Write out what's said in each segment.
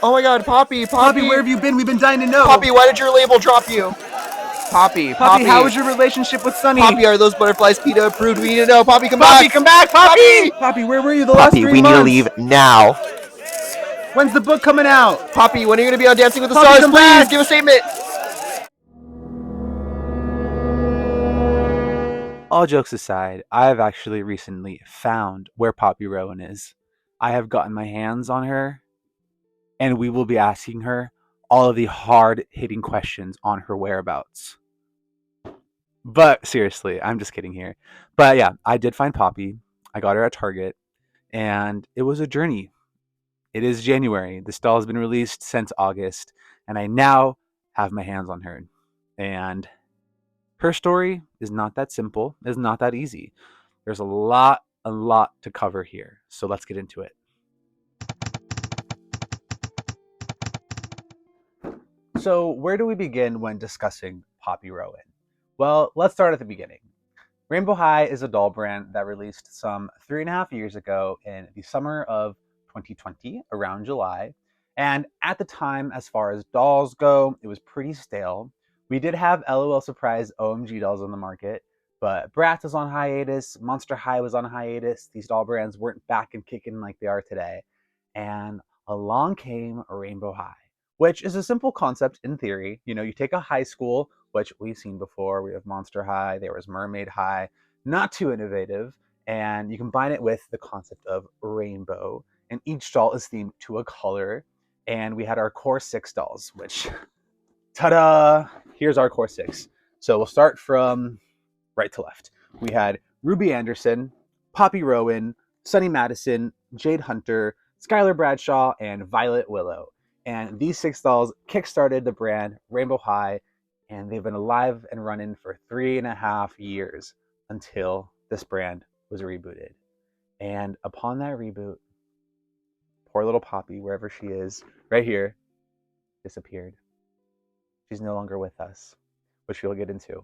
Oh my god, Poppy, Poppy, Poppy! where have you been? We've been dying to know. Poppy, why did your label drop you? Poppy, Poppy, Poppy. how is your relationship with Sunny? Poppy, are those butterflies PETA approved? We need to know. Poppy, come Poppy, back! come back, Poppy! Poppy, where were you the last Poppy, 3 we need months? to leave now. When's the book coming out? Poppy, when are you going to be on Dancing with the Poppy, Stars? come Please, back! give a statement. All jokes aside, I have actually recently found where Poppy Rowan is. I have gotten my hands on her, and we will be asking her all of the hard-hitting questions on her whereabouts. But seriously, I'm just kidding here. But yeah, I did find Poppy. I got her at Target, and it was a journey. It is January. The doll has been released since August, and I now have my hands on her. And her story is not that simple, is not that easy. There's a lot to cover here. So let's get into it. So, where do we begin when discussing Poppy Rowan? Well, let's start at the beginning. Rainbow High is a doll brand that released some 3.5 years ago in the summer of 2020, around July. And at the time, as far as dolls go, it was pretty stale. We did have LOL Surprise OMG dolls on the market, but Bratz was on hiatus, Monster High was on hiatus. These doll brands weren't back and kicking like they are today. And along came Rainbow High, which is a simple concept in theory. You know, you take a high school, which we've seen before. We have Monster High, there was Mermaid High, not too innovative, and you combine it with the concept of rainbow, and each doll is themed to a color. And we had our core 6 dolls, which, ta-da! Here's our core 6. So we'll start from right to left. We had Ruby Anderson, Poppy Rowan, Sunny Madison, Jade Hunter, Skylar Bradshaw, and Violet Willow. And these 6 dolls kickstarted the brand Rainbow High, and they've been alive and running for 3.5 years until this brand was rebooted. And upon that reboot, poor little Poppy, wherever she is, right here, disappeared. She's no longer with us, which we'll get into.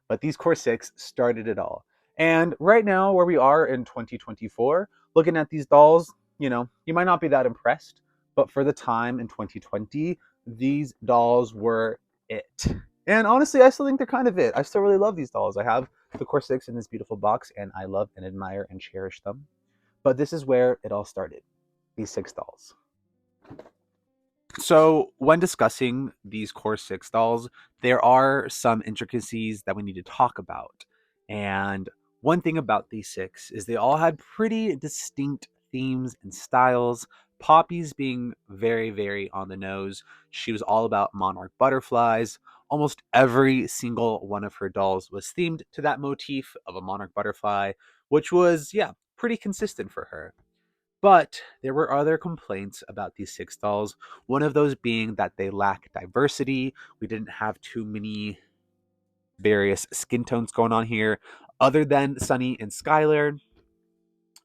But these core 6 started it all. And right now, where we are in 2024, looking at these dolls, you know, you might not be that impressed, but for the time in 2020, these dolls were it. And honestly, I still think they're kind of it. I still really love these dolls. I have the core 6 in this beautiful box, and I love and admire and cherish them. But this is where it all started, these 6 dolls. So, when discussing these core 6 dolls, there are some intricacies that we need to talk about. And one thing about these 6 is they all had pretty distinct themes and styles. Poppy's being very, very on the nose. She was all about monarch butterflies. Almost every single one of her dolls was themed to that motif of a monarch butterfly, which was, yeah, pretty consistent for her. But there were other complaints about these 6 dolls. One of those being that they lack diversity. We didn't have too many various skin tones going on here, other than Sunny and Skylar.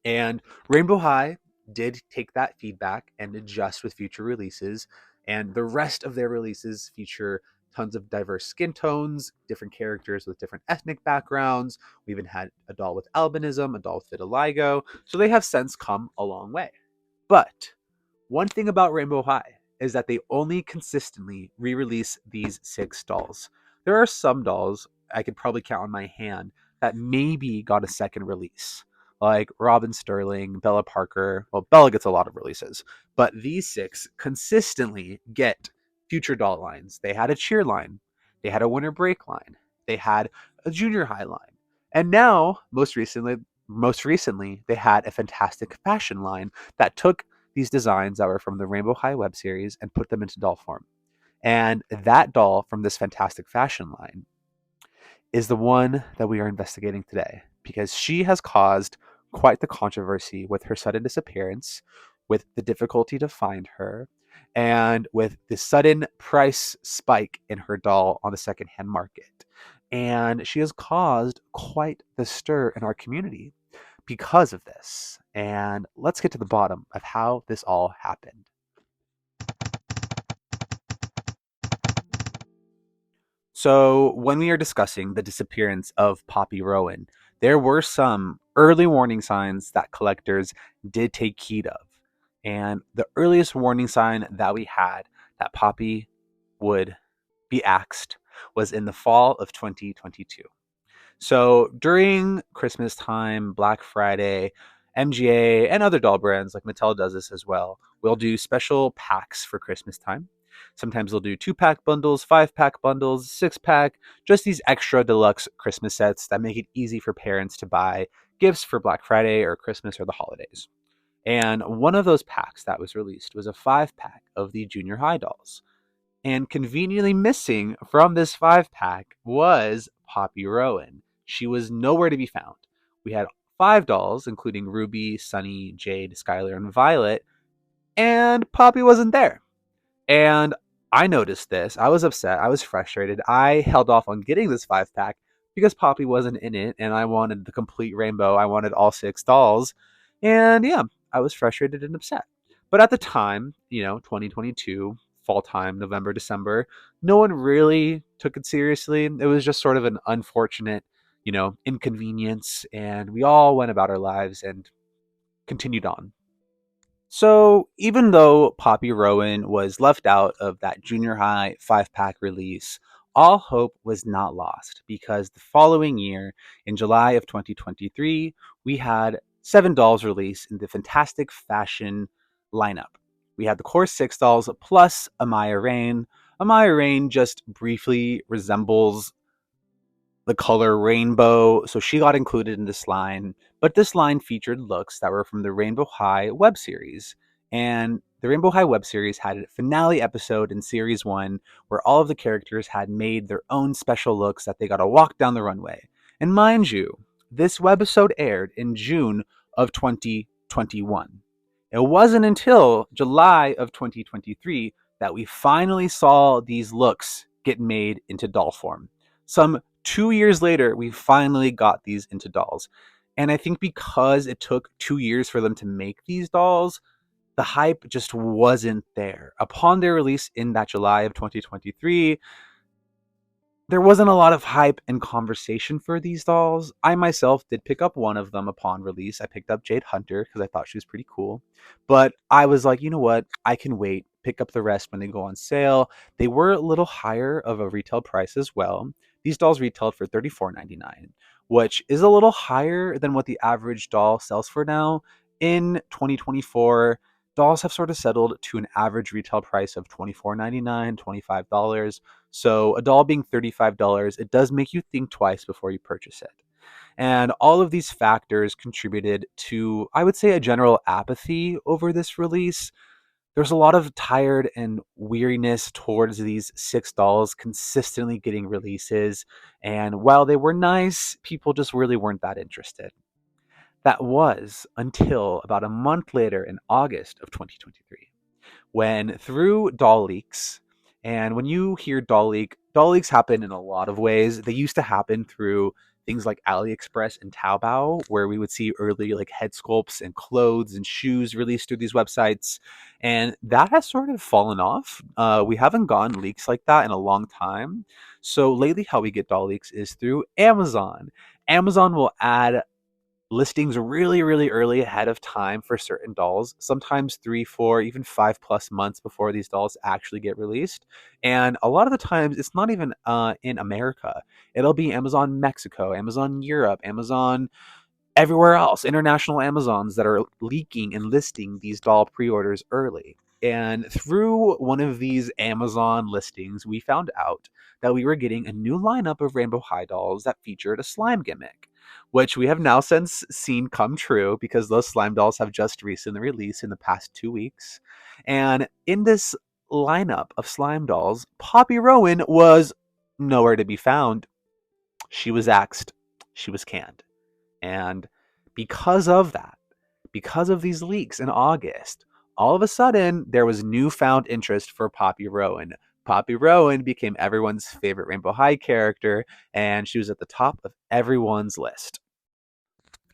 And Rainbow High did take that feedback and adjust with future releases. And the rest of their releases feature tons of diverse skin tones, different characters with different ethnic backgrounds. We even had a doll with albinism, a doll with vitiligo. So they have since come a long way. But one thing about Rainbow High is that they only consistently re-release these 6 dolls. There are some dolls I could probably count on my hand that maybe got a second release, like Robin Sterling, Bella Parker. Well, Bella gets a lot of releases, but these 6 consistently get future doll lines. They had a cheer line, they had a winter break line, they had a junior high line, and now most recently they had a fantastic fashion line that took these designs that were from the Rainbow High web series and put them into doll form. And that doll from this fantastic fashion line is the one that we are investigating today because she has caused quite the controversy with her sudden disappearance, with the difficulty to find her, and with the sudden price spike in her doll on the secondhand market. And she has caused quite the stir in our community because of this. And let's get to the bottom of how this all happened. So, when we are discussing the disappearance of Poppy Rowan, there were some early warning signs that collectors did take heed of. And the earliest warning sign that we had that Poppy would be axed was in the fall of 2022. So during Christmas time, Black Friday, MGA and other doll brands like Mattel does this as well. We'll do special packs for Christmas time. Sometimes they'll do 2-pack bundles, 5-pack bundles, 6-pack, just these extra deluxe Christmas sets that make it easy for parents to buy gifts for Black Friday or Christmas or the holidays. And one of those packs that was released was a 5-pack of the junior high dolls. And conveniently missing from this 5-pack was Poppy Rowan. She was nowhere to be found. We had 5 dolls, including Ruby, Sunny, Jade, Skylar, and Violet, and Poppy wasn't there. And I noticed this. I was upset. I was frustrated. I held off on getting this 5-pack because Poppy wasn't in it, and I wanted the complete rainbow. I wanted all 6 dolls. And yeah, I was frustrated and upset. But at the time, 2022, fall time, November, December, no one really took it seriously. It was just sort of an unfortunate, inconvenience. And we all went about our lives and continued on. So, even though Poppy Rowan was left out of that junior high 5-pack release, all hope was not lost because the following year, in July of 2023, we had 7 dolls released in the Fantastic Fashion lineup. We had the core 6 dolls plus Amaya Rain. Amaya Rain just briefly resembles the color rainbow, so she got included in this line. But this line featured looks that were from the Rainbow High web series. And the Rainbow High web series had a finale episode in series 1 where all of the characters had made their own special looks that they got to walk down the runway. And mind you, this webisode aired in June of 2021. It wasn't until July of 2023 that we finally saw these looks get made into doll form. Some 2 years later, we finally got these into dolls. And I think because it took 2 years for them to make these dolls, the hype just wasn't there. Upon their release in that July of 2023, there wasn't a lot of hype and conversation for these dolls. I myself did pick up one of them upon release. I picked up Jade Hunter because I thought she was pretty cool. But I was like, you know what? I can wait. Pick up the rest when they go on sale. They were a little higher of a retail price as well. These dolls retailed for $34.99, which is a little higher than what the average doll sells for now. In 2024, dolls have sort of settled to an average retail price of $24.99, $25. So a doll being $35, it does make you think twice before you purchase it. And all of these factors contributed to, I would say, a general apathy over this release. There's a lot of tired and weariness towards these 6 dolls consistently getting releases. And while they were nice, people just really weren't that interested. That was until about a month later in August of 2023 when through doll leaks, and when you hear doll leaks happen in a lot of ways. They used to happen through things like AliExpress and Taobao, where we would see early like head sculpts and clothes and shoes released through these websites, and that has sort of fallen off. We haven't gotten leaks like that in a long time. So lately, how we get doll leaks is through Amazon. Amazon will add listings really, really early ahead of time for certain dolls, sometimes 3, 4, even 5+ months before these dolls actually get released. And a lot of the times, it's not even in America. It'll be Amazon Mexico, Amazon Europe, Amazon everywhere else, international Amazons that are leaking and listing these doll pre-orders early. And through one of these Amazon listings, we found out that we were getting a new lineup of Rainbow High dolls that featured a slime gimmick, which we have now since seen come true because those slime dolls have just recently released in the past 2 weeks. And in this lineup of slime dolls, Poppy Rowan was nowhere to be found. She was axed. She was canned. And because of that, because of these leaks in August, all of a sudden there was newfound interest for Poppy Rowan. Poppy Rowan became everyone's favorite Rainbow High character, and she was at the top of everyone's list.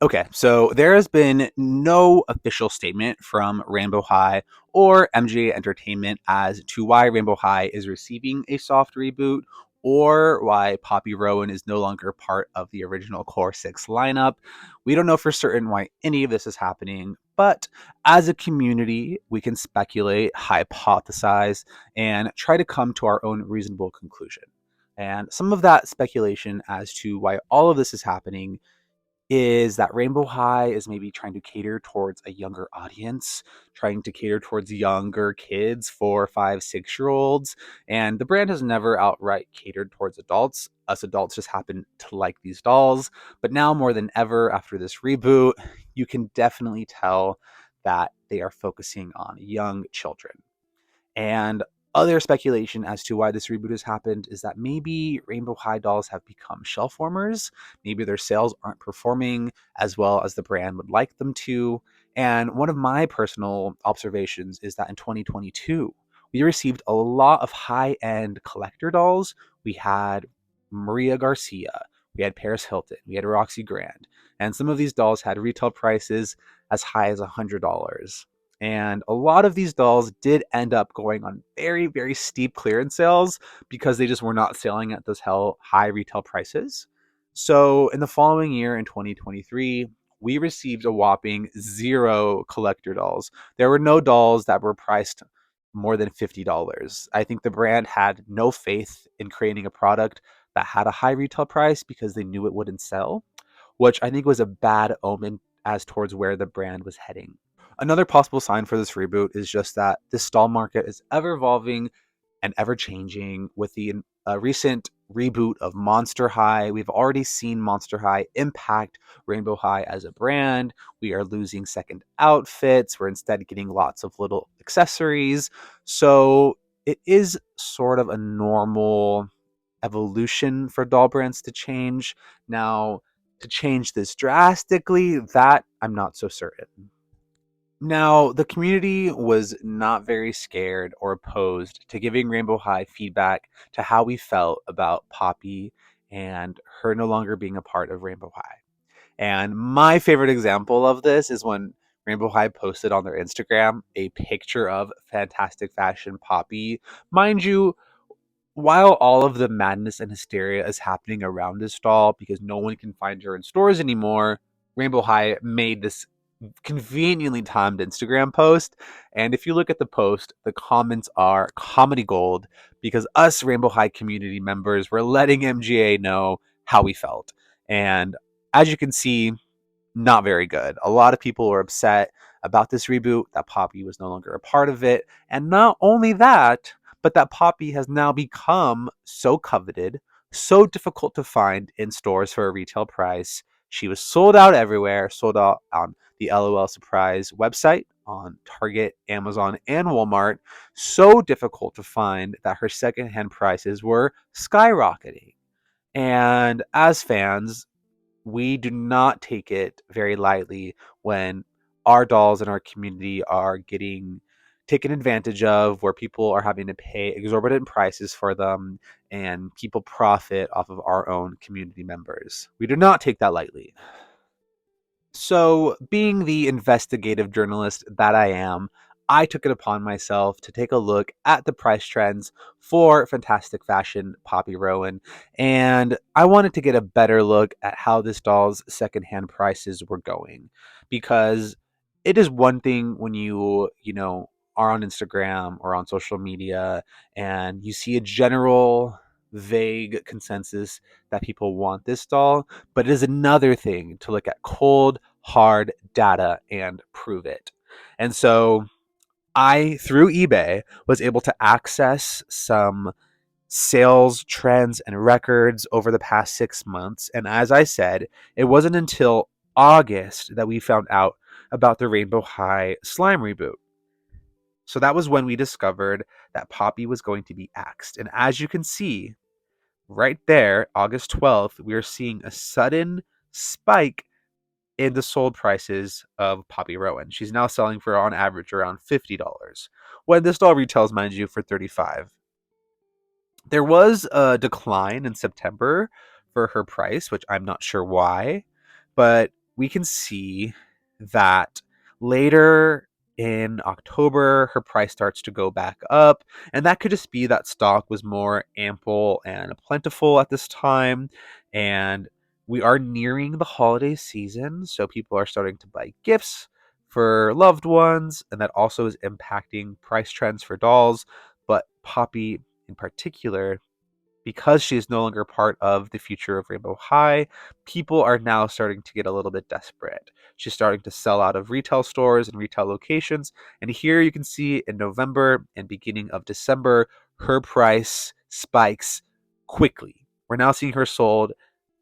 Okay, so there has been no official statement from Rainbow High or MGA Entertainment as to why Rainbow High is receiving a soft reboot or why Poppy Rowan is no longer part of the original Core 6 lineup. We don't know for certain why any of this is happening, But as a community, we can speculate, hypothesize, and try to come to our own reasonable conclusion. And some of that speculation as to why all of this is happening is that Rainbow High is maybe trying to cater towards a younger audience, trying to cater towards younger kids, 4, 5, 6 year olds. And the brand has never outright catered towards adults. Us adults just happen to like these dolls. But now, more than ever, after this reboot, you can definitely tell that they are focusing on young children. And other speculation as to why this reboot has happened is that maybe Rainbow High dolls have become shelf warmers. Maybe their sales aren't performing as well as the brand would like them to. And one of my personal observations is that in 2022, we received a lot of high end collector dolls. We had Maria Garcia, we had Paris Hilton, we had Roxy Grand. And some of these dolls had retail prices as high as $100. And a lot of these dolls did end up going on very, very steep clearance sales because they just were not selling at those high retail prices. So in the following year, in 2023, we received a whopping 0 collector dolls. There were no dolls that were priced more than $50. I think the brand had no faith in creating a product that had a high retail price because they knew it wouldn't sell, which I think was a bad omen as towards where the brand was heading. Another possible sign for this reboot is just that the stall market is ever evolving and ever changing. With the recent reboot of Monster High, we've already seen Monster High impact Rainbow High as a brand. We are losing second outfits. We're instead getting lots of little accessories. So it is sort of a normal evolution for doll brands to change. Now, to change this drastically, that I'm not so certain. Now, the community was not very scared or opposed to giving Rainbow High feedback to how we felt about Poppy and her no longer being a part of Rainbow High. And my favorite example of this is when Rainbow High posted on their Instagram a picture of Fantastic Fashion Poppy. Mind you, while all of the madness and hysteria is happening around this doll because no one can find her in stores anymore, Rainbow High made this conveniently timed Instagram post. And if you look at the post, the comments are comedy gold because us Rainbow High community members were letting MGA know how we felt. And as you can see, not very good. A lot of people were upset about this reboot, that Poppy was no longer a part of it. And not only that, but that Poppy has now become so coveted, so difficult to find in stores for a retail price. She was sold out everywhere, sold out on the LOL Surprise website, on Target, Amazon, and Walmart. So difficult to find that her secondhand prices were skyrocketing. And as fans, we do not take it very lightly when our dolls in our community are getting taken advantage of, where people are having to pay exorbitant prices for them and people profit off of our own community members. We do not take that lightly. So, being the investigative journalist that I am, I took it upon myself to take a look at the price trends for Fantastic Fashion Poppy Rowan, and I wanted to get a better look at how this doll's secondhand prices were going, because it is one thing when you are on Instagram or on social media and you see a general vague consensus that people want this doll, but it is another thing to look at cold, hard data and prove it. And so I, through eBay, was able to access some sales trends and records over the past 6 months. And as I said, it wasn't until August that we found out about the Rainbow High slime reboot. So that was when we discovered that Poppy was going to be axed. And as you can see, right there, August 12th, we are seeing a sudden spike in the sold prices of Poppy Rowan. She's now selling for on average around $50, when this doll retails, mind you, for $35. There was a decline in September for her price, which I'm not sure why, but we can see that later in October, her price starts to go back up. And that could just be that stock was more ample and plentiful at this time. And we are nearing the holiday season, so people are starting to buy gifts for loved ones, and that also is impacting price trends for dolls. But Poppy in particular, because she is no longer part of the future of Rainbow High, people are now starting to get a little bit desperate. She's starting to sell out of retail stores and retail locations. And here you can see in November and beginning of December, her price spikes quickly. We're now seeing her sold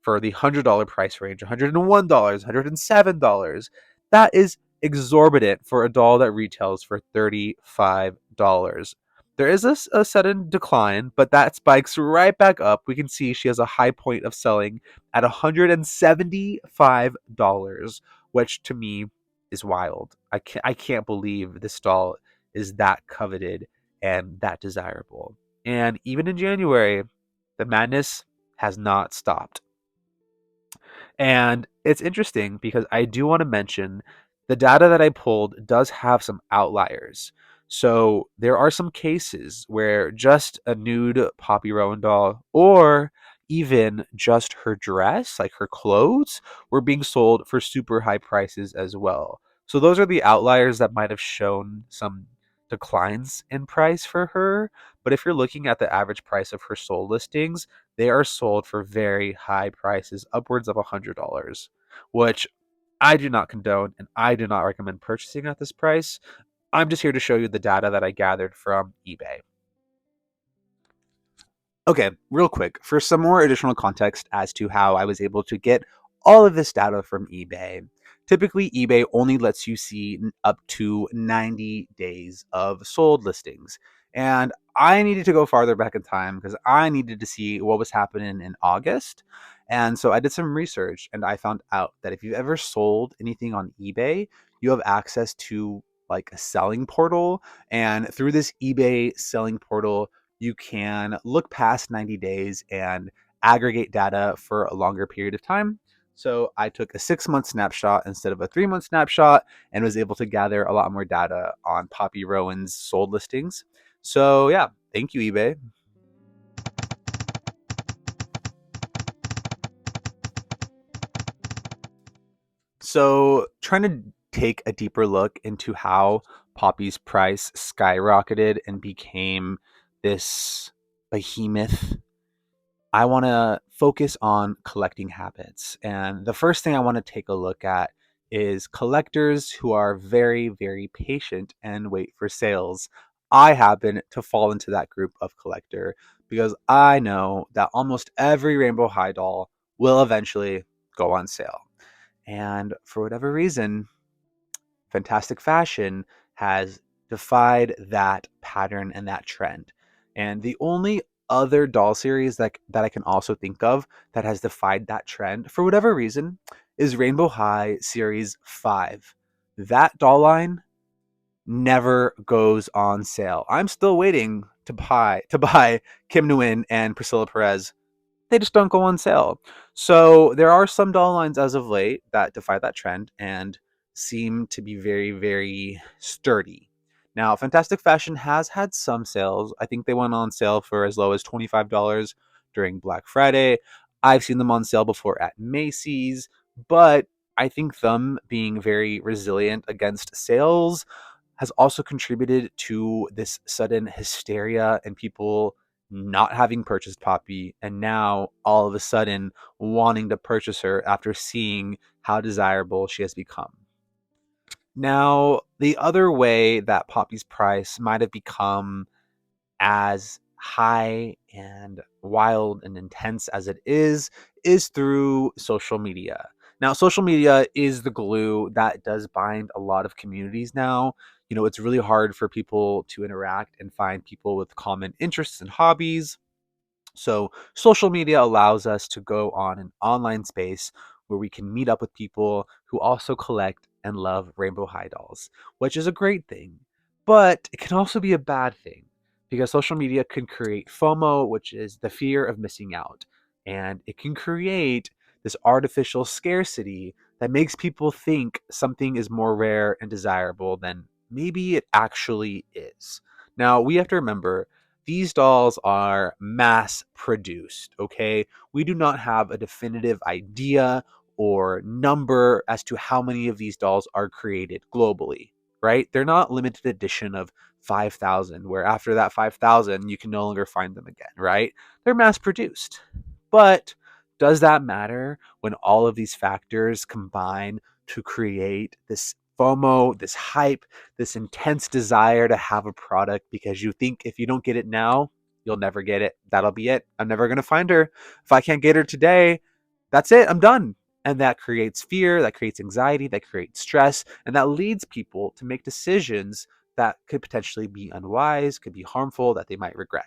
for the $100 price range, $101, $107. That is exorbitant for a doll that retails for $35. There is a sudden decline, but that spikes right back up. We can see she has a high point of selling at $175, which to me is wild. I can't believe this doll is that coveted and that desirable. And even in January, the madness has not stopped. And it's interesting because I do want to mention the data that I pulled does have some outliers. So there are some cases where just a nude Poppy Rowan doll or even just her dress, like her clothes, were being sold for super high prices as well. So those are the outliers that might have shown some declines in price for her. But if you're looking at the average price of her sold listings, they are sold for very high prices, upwards of $100, which I do not condone and I do not recommend purchasing at this price. I'm just here to show you the data that I gathered from eBay. Okay, real quick, for some more additional context as to how I was able to get all of this data from eBay. Typically, eBay only lets you see up to 90 days of sold listings. And I needed to go farther back in time because I needed to see what was happening in August. And so I did some research and I found out that if you've ever sold anything on eBay, you have access to like a selling portal. And through this eBay selling portal, you can look past 90 days and aggregate data for a longer period of time. So I took a 6-month snapshot instead of a 3-month snapshot and was able to gather a lot more data on Poppy Rowan's sold listings. So yeah, thank you, eBay. So trying to take a deeper look into how Poppy's price skyrocketed and became this behemoth, I want to focus on collecting habits. And the first thing I want to take a look at is collectors who are very, very patient and wait for sales. I happen to fall into that group of collector because I know that almost every Rainbow High doll will eventually go on sale. And for whatever reason, Fantastic Fashion has defied that pattern and that trend. And the only other doll series that I can also think of that has defied that trend for whatever reason is Rainbow High Series 5. That doll line never goes on sale. I'm still waiting to buy Kim Nguyen and Priscilla Perez. They just don't go on sale. So there are some doll lines as of late that defy that trend and seem to be very, very sturdy. Now, Fantastic Fashion has had some sales. I think they went on sale for as low as $25 during Black Friday. I've seen them on sale before at Macy's, but I think them being very resilient against sales has also contributed to this sudden hysteria and people not having purchased Poppy and now all of a sudden wanting to purchase her after seeing how desirable she has become. Now, the other way that Poppy's price might have become as high and wild and intense as it is through social media. Now, social media is the glue that does bind a lot of communities now. You know, it's really hard for people to interact and find people with common interests and hobbies. So, social media allows us to go on an online space where we can meet up with people who also collect and love Rainbow High dolls, which is a great thing. But it can also be a bad thing because social media can create FOMO, which is the fear of missing out. And it can create this artificial scarcity that makes people think something is more rare and desirable than maybe it actually is. Now, we have to remember these dolls are mass produced, okay? We do not have a definitive idea or number as to how many of these dolls are created globally, right? They're not limited edition of 5,000, where after that 5,000, you can no longer find them again, right? They're mass produced. But does that matter when all of these factors combine to create this FOMO, this hype, this intense desire to have a product because you think if you don't get it now, you'll never get it. That'll be it. I'm never going to find her. If I can't get her today, that's it. I'm done. And that creates fear, that creates anxiety, that creates stress, and that leads people to make decisions that could potentially be unwise, could be harmful, that they might regret.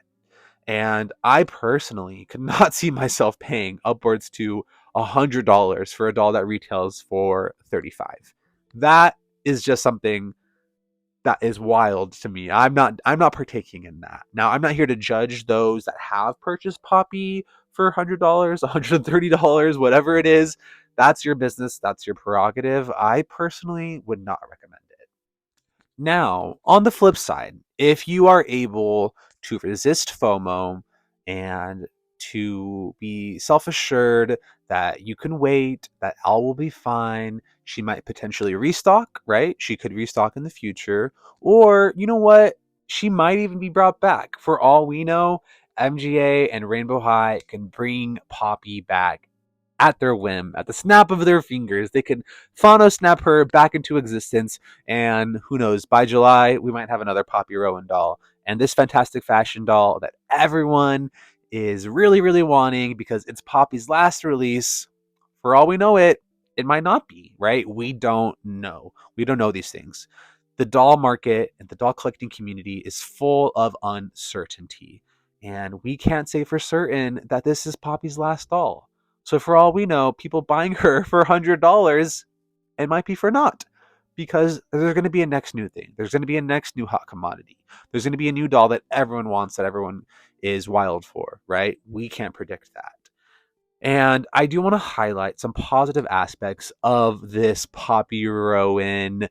And I personally could not see myself paying upwards to $100 for a doll that retails for 35. That is just something that is wild to me. I'm not partaking in that. Now, I'm not here to judge those that have purchased Poppy for $100, $130, whatever it is. That's your business, that's your prerogative. I personally would not recommend it. Now, on the flip side, if you are able to resist FOMO and to be self assured that you can wait, that all will be fine, she might potentially restock, right? She could restock in the future. Or, you know what? She might even be brought back. For all we know, MGA and Rainbow High can bring Poppy back at their whim, at the snap of their fingers. They can Fano snap her back into existence, and who knows, by July, we might have another Poppy Rowan doll. And this fantastic fashion doll that everyone is really, really wanting because it's Poppy's last release, for all we know it might not be, right? We don't know. We don't know these things. The doll market and the doll collecting community is full of uncertainty. And we can't say for certain that this is Poppy's last doll. So for all we know, people buying her for $100, it might be for naught. Because there's going to be a next new thing. There's going to be a next new hot commodity. There's going to be a new doll that everyone wants, that everyone is wild for, right? We can't predict that. And I do want to highlight some positive aspects of this Poppy Rowan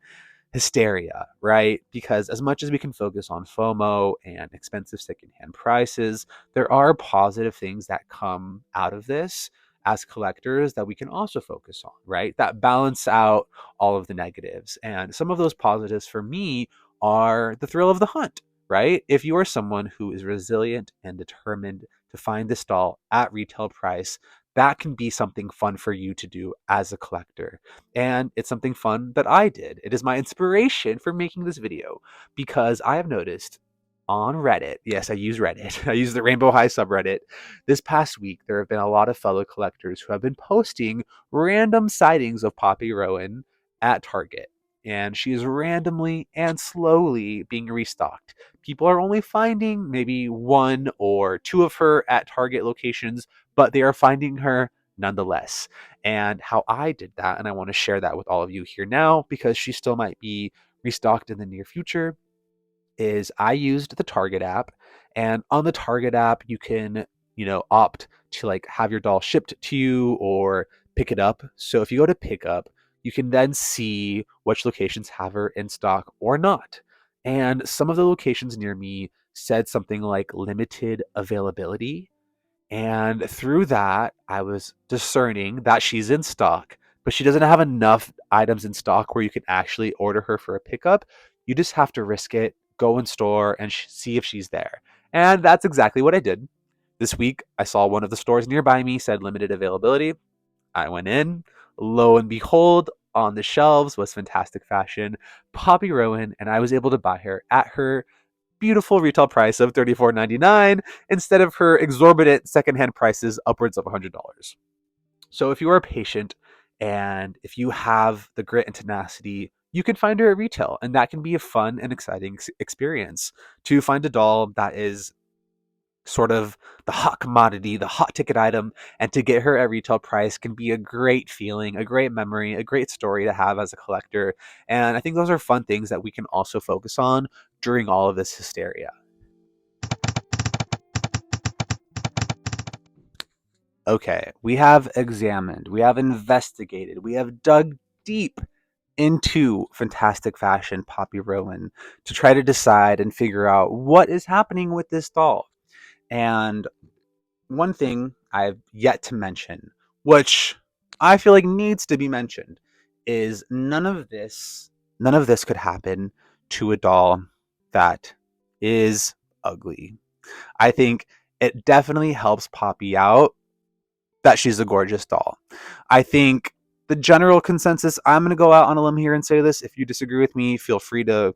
hysteria, right? Because as much as we can focus on FOMO and expensive secondhand prices, there are positive things that come out of this as collectors that we can also focus on, right? That balance out all of the negatives. And some of those positives for me are the thrill of the hunt, right? If you are someone who is resilient and determined to find this doll at retail price, that can be something fun for you to do as a collector. And it's something fun that I did. It is my inspiration for making this video because I have noticed on Reddit, yes, I use Reddit, I use the Rainbow High subreddit. This past week, there have been a lot of fellow collectors who have been posting random sightings of Poppy Rowan at Target. And she is randomly and slowly being restocked. People are only finding maybe one or two of her at Target locations, but they are finding her nonetheless. And how I did that, and I want to share that with all of you here now because she still might be restocked in the near future, is I used the Target app. And on the Target app, you can, opt to like have your doll shipped to you or pick it up. So if you go to pick up, you can then see which locations have her in stock or not. And some of the locations near me said something like limited availability, and through that, I was discerning that she's in stock, but she doesn't have enough items in stock where you can actually order her for a pickup. You just have to risk it, go in store, and see if she's there. And that's exactly what I did. This week, I saw one of the stores nearby me said limited availability. I went in. Lo and behold, on the shelves was Fantastic Fashion, Poppy Rowan, and I was able to buy her at her beautiful retail price of $34.99 instead of her exorbitant secondhand prices upwards of $100. So if you are patient and if you have the grit and tenacity, you can find her at retail, and that can be a fun and exciting experience to find a doll that is sort of the hot commodity, the hot ticket item, and to get her at retail price can be a great feeling, a great memory, a great story to have as a collector. And I think those are fun things that we can also focus on during all of this hysteria. Okay, we have examined, we have investigated, we have dug deep into Fantastic Fashion Poppy Rowan to try to decide and figure out what is happening with this doll. And one thing I've yet to mention, which I feel like needs to be mentioned is none of this could happen to a doll that is ugly. I think it definitely helps Poppy out that she's a gorgeous doll. I think the general consensus, I'm going to go out on a limb here and say this. If you disagree with me, feel free to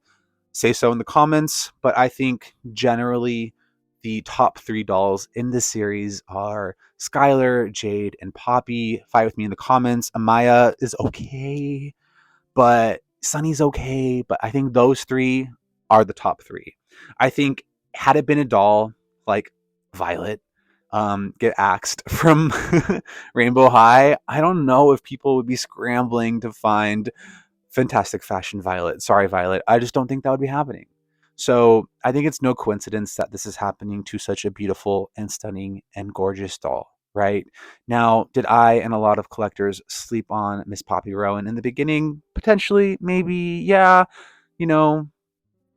say so in the comments. But I think generally the top three dolls in this series are Skylar, Jade, and Poppy. Fight with me in the comments. Amaya is okay, but Sunny's okay. But I think those three are the top three. I think had it been a doll like Violet, get axed from Rainbow High, I don't know if people would be scrambling to find fantastic fashion Violet. Sorry, Violet. I just don't think that would be happening. So I think it's no coincidence that this is happening to such a beautiful and stunning and gorgeous doll, right? Now, did I and a lot of collectors sleep on Miss Poppy Rowan in the beginning? Potentially, maybe, yeah. You know,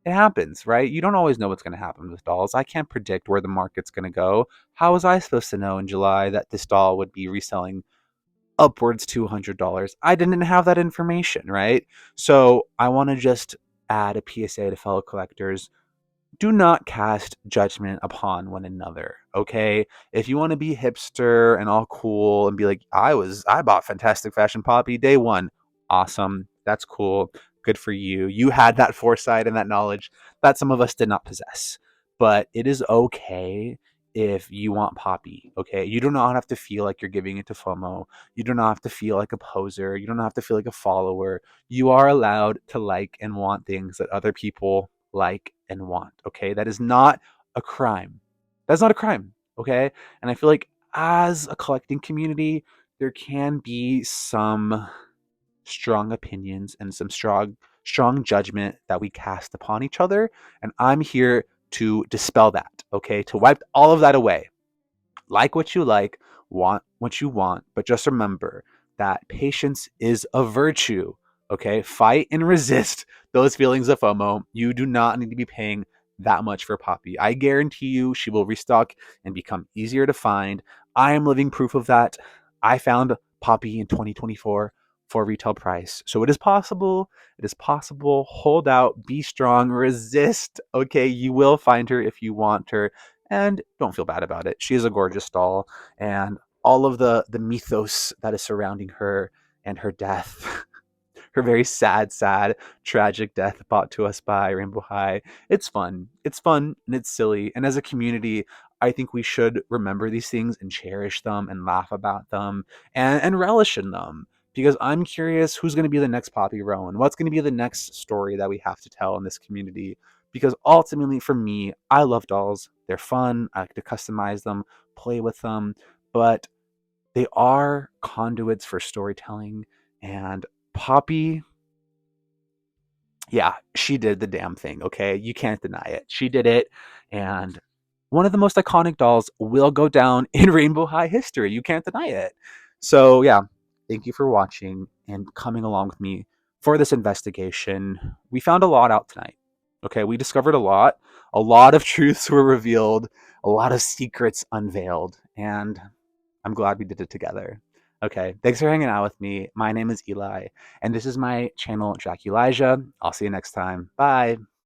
it happens, right? You don't always know what's going to happen with dolls. I can't predict where the market's going to go. How was I supposed to know in July that this doll would be reselling upwards to $100? I didn't have that information, right? So I want to just add a PSA to fellow collectors: do not cast judgment upon one another, okay? If you want to be hipster and all cool and be like, I bought Fantastic Fashion Poppy day one, awesome, that's cool, good for you. You had that foresight and that knowledge that some of us did not possess. But it is okay if you want Poppy, okay? You do not have to feel like you're giving it to FOMO. You do not have to feel like a poser. You don't have to feel like a follower. You are allowed to like and want things that other people like and want, okay? That is not a crime. That's not a crime, okay? And I feel like as a collecting community, there can be some strong opinions and some strong judgment that we cast upon each other, and I'm here to dispel that, okay? To wipe all of that away. Like what you like, want what you want, but just remember that patience is a virtue. Okay, fight and resist those feelings of FOMO. You do not need to be paying that much for Poppy. I guarantee you she will restock and become easier to find. I am living proof of that. I found Poppy in 2024 for retail price. So it is possible. It is possible. Hold out, be strong, resist. Okay, you will find her if you want her, and don't feel bad about it. She is a gorgeous doll, and all of the mythos that is surrounding her and her death, her very sad, tragic death brought to us by Rainbow High. It's fun. It's fun and it's silly. And as a community, I think we should remember these things and cherish them and laugh about them and relish in them. Because I'm curious who's going to be the next Poppy Rowan. What's going to be the next story that we have to tell in this community? Because ultimately, for me, I love dolls. They're fun. I like to customize them, play with them, but they are conduits for storytelling. And Poppy, yeah, she did the damn thing, okay? You can't deny it. She did it. And one of the most iconic dolls will go down in Rainbow High history. You can't deny it. So, yeah, thank you for watching and coming along with me for this investigation. We found a lot out tonight. Okay, we discovered a lot. A lot of truths were revealed, a lot of secrets unveiled, and I'm glad we did it together. Okay, thanks for hanging out with me. My name is Eli, and this is my channel, Jack Elijah. I'll see you next time. Bye.